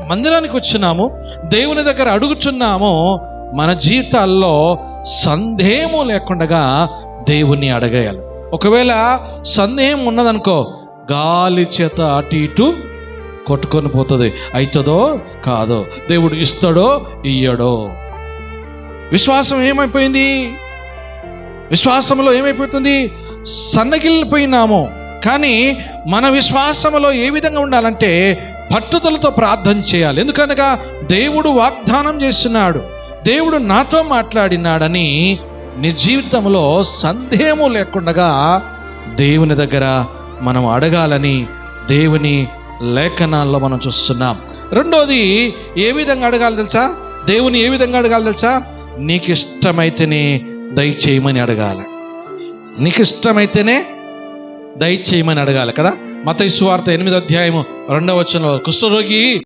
మందిరానికి వచ్చినాము, దేవుని దగ్గర అడుగుచున్నామో మన జీవితాల్లో సందేహము లేకుండా దేవుణ్ణి అడగేయాలి. ఒకవేళ సందేహం ఉన్నదనుకో, గాలి చేత అటు ఇటు కొట్టుకొని పోతుంది. అవుతుందో కాదో, దేవుడు ఇస్తాడో ఇయ్యడో. విశ్వాసం ఏమైపోయింది? విశ్వాసంలో ఏమైపోతుంది? సన్నగిల్లిపోయినాము. కానీ మన విశ్వాసంలో ఏ విధంగా ఉండాలంటే పట్టుదలతో ప్రార్థన చేయాలి. ఎందుకనగా దేవుడు వాగ్దానం చేస్తున్నాడు, దేవుడు నాతో మాట్లాడినాడని నీ జీవితంలో సందేహము లేకుండా దేవుని దగ్గర మనం అడగాలని దేవుని లేఖనాల్లో మనం చూస్తున్నాం. రెండోది, ఏ విధంగా అడగాలి తెలుసా? దేవుని ఏ విధంగా అడగాలి తెలుసా? నీకు ఇష్టమైతేనే దయచేయమని అడగాలి. నీకు ఇష్టమైతేనే దయచేయమని అడగాలి కదా. మత్తయి సువార్త 8వ అధ్యాయము 2వ వచనంలో కుష్ఠరోగి